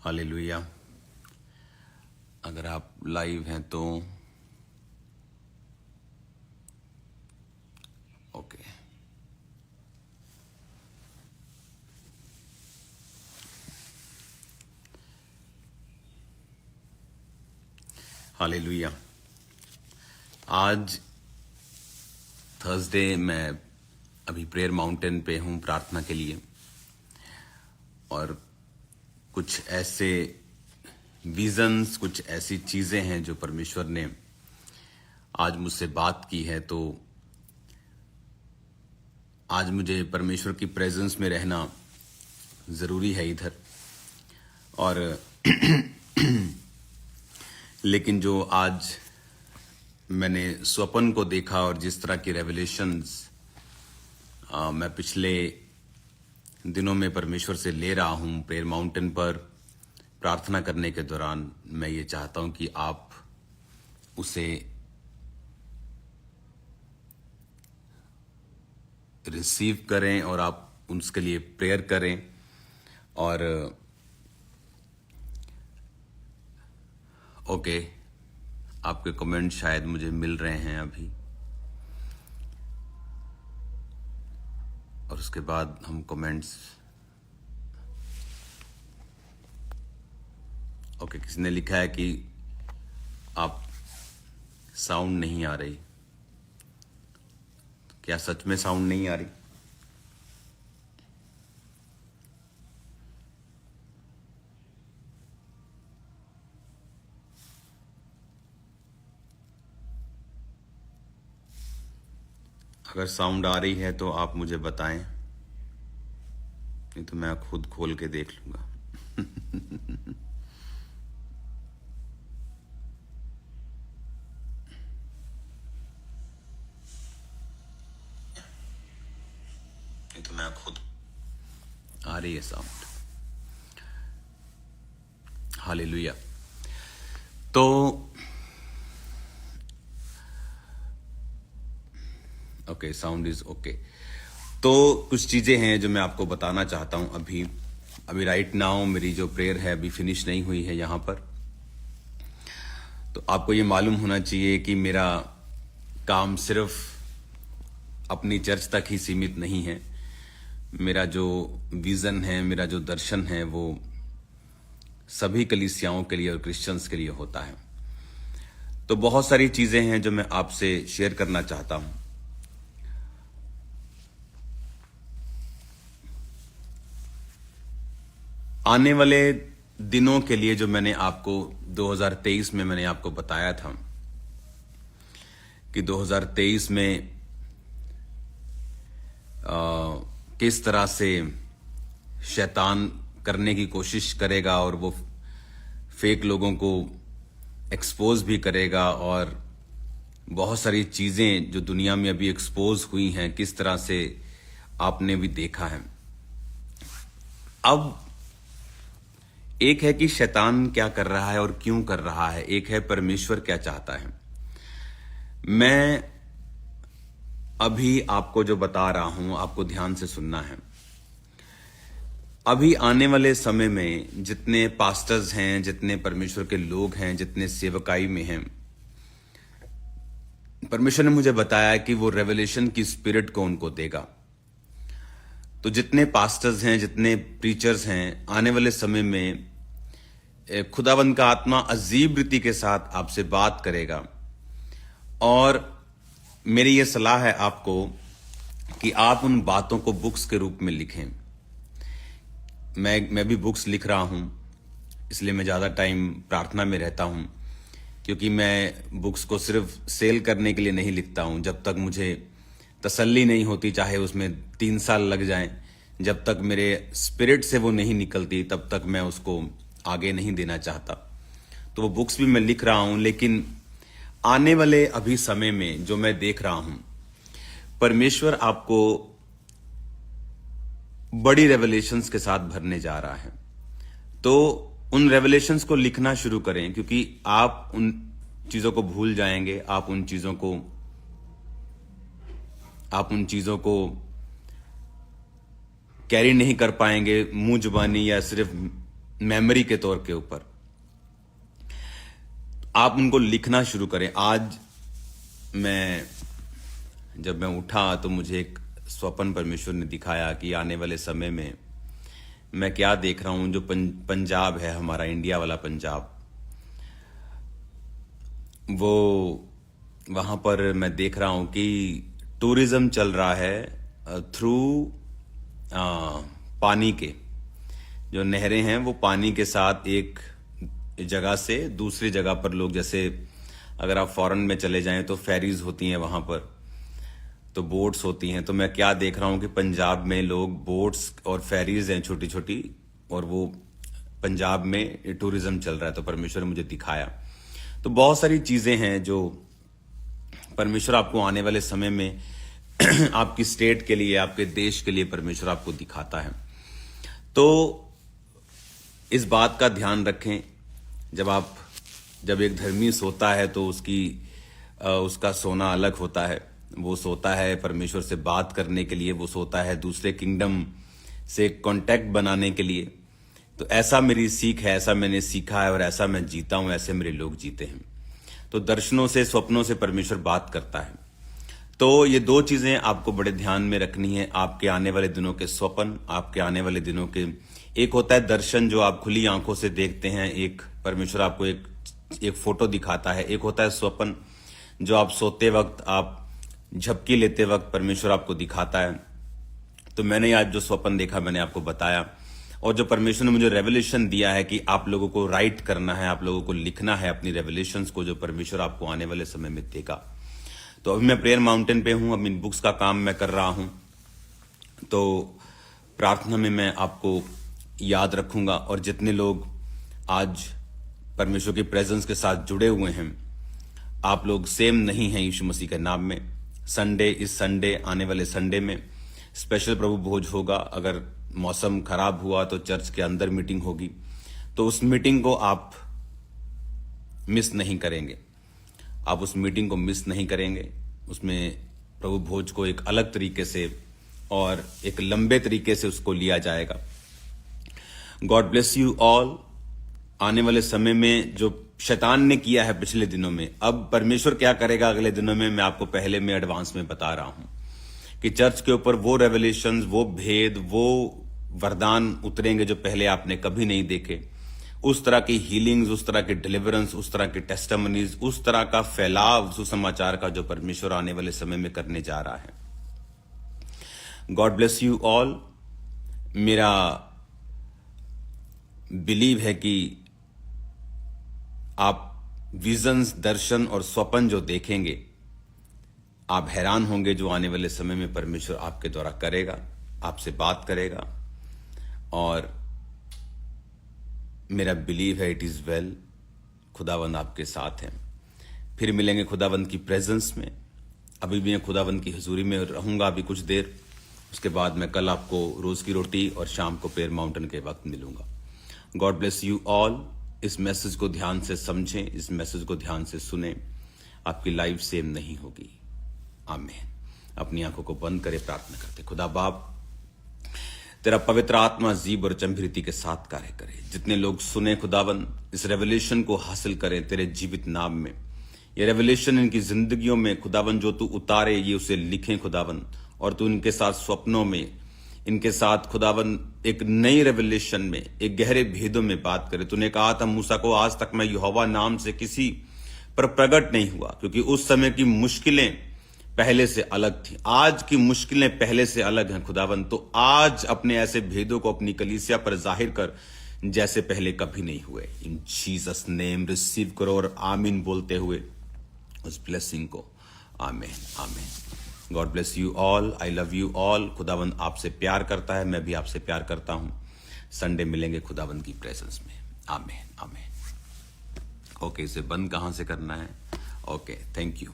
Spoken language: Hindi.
हालेलुया। अगर आप लाइव हैं तो ओके। हालेलुया। आज थर्सडे मैं अभी प्रेयर माउंटेन पे हूँ प्रार्थना के लिए, और कुछ ऐसे विजन्स, कुछ ऐसी चीजें हैं जो परमेश्वर ने आज मुझसे बात की है। तो आज मुझे परमेश्वर की प्रेजेंस में रहना जरूरी है इधर। और लेकिन जो आज मैंने स्वप्न को देखा और जिस तरह की रेवलेशंस मैं पिछले दिनों में परमेश्वर से ले रहा हूं प्रेयर माउंटेन पर प्रार्थना करने के दौरान, मैं ये चाहता हूं कि आप उसे रिसीव करें और आप उसके लिए प्रेयर करें। और ओके, आपके कमेंट शायद मुझे मिल रहे हैं अभी, और उसके बाद हम कमेंट्स। ओके, किसी ने लिखा है कि आप साउंड नहीं आ रही। क्या सच में साउंड नहीं आ रही? अगर साउंड आ रही है तो आप मुझे बताएं, नहीं तो मैं खुद खोल के देख लूंगा। नहीं तो मैं खुद। आ रही है साउंड। हालेलुया। तो ओके, साउंड इज ओके। तो कुछ चीजें हैं जो मैं आपको बताना चाहता हूं। अभी राइट नाउ मेरी जो प्रेयर है अभी फिनिश नहीं हुई है यहां पर। तो आपको ये मालूम होना चाहिए कि मेरा काम सिर्फ अपनी चर्च तक ही सीमित नहीं है। मेरा जो विजन है, मेरा जो दर्शन है, वो सभी कलीसियाओं के लिए और क्रिश्चियंस के लिए होता है। तो बहुत सारी चीजें हैं जो मैं आपसे शेयर करना चाहता हूं। आने वाले दिनों के लिए जो मैंने आपको 2023 में मैंने आपको बताया था कि 2023 में किस तरह से शैतान करने की कोशिश करेगा और वो फेक लोगों को एक्सपोज भी करेगा, और बहुत सारी चीजें जो दुनिया में अभी एक्सपोज हुई हैं किस तरह से आपने भी देखा है। अब एक है कि शैतान क्या कर रहा है और क्यों कर रहा है, एक है परमेश्वर क्या चाहता है। मैं अभी आपको जो बता रहा हूं आपको ध्यान से सुनना है। अभी आने वाले समय में जितने पास्टर्स हैं, जितने परमेश्वर के लोग हैं, जितने सेवकाई में हैं, परमेश्वर ने मुझे बताया कि वो रेवलेशन की स्पिरिट को उनको देगा। तो जितने पास्टर्स हैं, जितने प्रीचर्स हैं, आने वाले समय में खुदावंद का आत्मा अजीब रीति के साथ आपसे बात करेगा। और मेरी ये सलाह है आपको कि आप उन बातों को बुक्स के रूप में लिखें। मैं भी बुक्स लिख रहा हूं, इसलिए मैं ज्यादा टाइम प्रार्थना में रहता हूं, क्योंकि मैं बुक्स को सिर्फ सेल करने के लिए नहीं लिखता हूं। जब तक मुझे तसल्ली नहीं होती, चाहे उसमें 3 साल लग जाएं, जब तक मेरे स्पिरिट से वो नहीं निकलती, तब तक मैं उसको आगे नहीं देना चाहता। तो वो बुक्स भी मैं लिख रहा हूं, लेकिन आने वाले अभी समय में जो मैं देख रहा हूं, परमेश्वर आपको बड़ी रेवलेशंस के साथ भरने जा रहा है। तो उन रेवलेशंस को लिखना शुरू करें, क्योंकि आप उन चीजों को भूल जाएंगे, आप उन चीजों को कैरी नहीं कर पाएंगे मुंह जुबानी या सिर्फ मेमोरी के तौर के ऊपर आप उनको लिखना शुरू करें। आज जब मैं उठा तो मुझे एक स्वप्न परमेश्वर ने दिखाया कि आने वाले समय में मैं क्या देख रहा हूं। जो पंजाब है हमारा, इंडिया वाला पंजाब, वो वहां पर मैं देख रहा हूं कि टूरिज्म चल रहा है थ्रू पानी के। जो नहरें हैं वो पानी के साथ एक जगह से दूसरी जगह पर लोग, जैसे अगर आप फॉरेन में चले जाएं तो फेरीज होती हैं वहां पर, तो बोट्स होती हैं। तो मैं क्या देख रहा हूं कि पंजाब में लोग बोट्स और फेरीज हैं छोटी छोटी, और वो पंजाब में टूरिज्म चल रहा है। तो परमेश्वर ने मुझे दिखाया। तो बहुत सारी चीजें हैं जो परमेश्वर आपको आने वाले समय में आपकी स्टेट के लिए, आपके देश के लिए परमेश्वर आपको दिखाता है। तो इस बात का ध्यान रखें, जब एक धर्मी सोता है तो उसका सोना अलग होता है। वो सोता है परमेश्वर से बात करने के लिए, वो सोता है दूसरे किंगडम से कांटेक्ट बनाने के लिए। तो ऐसा मेरी सीख है, ऐसा मैंने सीखा है और ऐसा मैं जीता हूं, ऐसे मेरे लोग जीते हैं। तो दर्शनों से, स्वप्नों से परमेश्वर बात करता है। तो ये दो चीजें आपको बड़े ध्यान में रखनी है। आपके आने वाले दिनों के स्वप्न, आपके आने वाले दिनों के, एक होता है दर्शन जो आप खुली आंखों से देखते हैं, एक परमेश्वर आपको एक फोटो दिखाता है। एक होता है स्वप्न जो आप सोते वक्त, आप झपकी लेते वक्त परमेश्वर आपको दिखाता है। तो मैंने आज जो स्वप्न देखा मैंने आपको बताया, और जो परमेश्वर ने मुझे रेवलेशन दिया है कि आप लोगों को राइट करना है, आप लोगों को लिखना है अपनी रेवलेशंस को, जो परमेश्वर आपको आने वाले समय में देगा। तो अभी मैं प्रेयर माउंटेन पे हूं, अब इन बुक्स का काम मैं कर रहा हूं। तो प्रार्थना में मैं आपको याद रखूंगा, और जितने लोग आज परमेश्वर की प्रेजेंस के साथ जुड़े हुए हैं, आप लोग सेम नहीं हैं यीशु मसीह के नाम में। इस संडे, आने वाले संडे में स्पेशल प्रभु भोज होगा। अगर मौसम खराब हुआ तो चर्च के अंदर मीटिंग होगी, तो उस मीटिंग को आप मिस नहीं करेंगे। आप उस मीटिंग को मिस नहीं करेंगे। उसमें प्रभु भोज को एक अलग तरीके से और एक लंबे तरीके से उसको लिया जाएगा। God bless you all. आने वाले समय में जो शैतान ने किया है पिछले दिनों में, अब परमेश्वर क्या करेगा अगले दिनों में, मैं आपको पहले में एडवांस में बता रहा हूं कि चर्च के ऊपर वो रेवलेशंस, वो भेद, वो वरदान उतरेंगे जो पहले आपने कभी नहीं देखे। उस तरह की हीलिंग्स, उस तरह की डिलीवरेंस, उस तरह की टेस्टिमनीज, उस तरह का फैलाव सुसमाचार का जो परमेश्वर आने वाले समय में करने जा रहा है। God bless you all. मेरा बिलीव है कि आप विजन्स, दर्शन और स्वप्न जो देखेंगे, आप हैरान होंगे जो आने वाले समय में परमेश्वर आपके द्वारा करेगा, आपसे बात करेगा। और मेरा बिलीव है इट इज वेल, खुदावंद आपके साथ है। फिर मिलेंगे खुदावंद की प्रेजेंस में। अभी भी मैं खुदावंद की हुजूरी में रहूंगा अभी कुछ देर, उसके बाद मैं कल आपको रोज की रोटी और शाम को प्रेयर माउंटेन के वक्त मिलूंगा। God bless you all. इस मैसेज को ध्यान से समझें, इस मैसेज को ध्यान से सुने, आपकी लाइफ सेम नहीं होगी। आमीन। अपनी आंखों को बंद करे, प्रार्थना करते। खुदा बाप, तेरा पवित्र आत्मा जीव और चंभिरीति के साथ कार्य करे। जितने लोग सुने खुदावन, इस रेवलेशन को हासिल करें तेरे जीवित नाम में। ये रेवलेशन इनकी जिंदगियों में खुदावन जो तू उतारे, ये उसे लिखें खुदावन, और तू इनके साथ स्वप्नों में, इनके साथ खुदावन एक नई रेवलेशन में, एक गहरे भेदों में बात करे। तूने कहा था मूसा को, आज तक मैं यहोवा नाम से किसी पर प्रकट नहीं हुआ, क्योंकि उस समय की मुश्किलें पहले से अलग थी। आज की मुश्किलें पहले से अलग हैं खुदावन। तो आज अपने ऐसे भेदों को अपनी कलीसिया पर जाहिर कर जैसे पहले कभी नहीं हुए। इन जीसस नेम रिसीव करो और आमीन बोलते हुए उस ब्लेसिंग को। आमीन, आमीन। God bless you all. I love you all. खुदावंद आपसे प्यार करता है, मैं भी आपसे प्यार करता हूं। संडे मिलेंगे खुदावंद की प्रेजेंस में। आमीन, आमीन। ओके, इसे बंद कहां से करना है? Okay, thank you.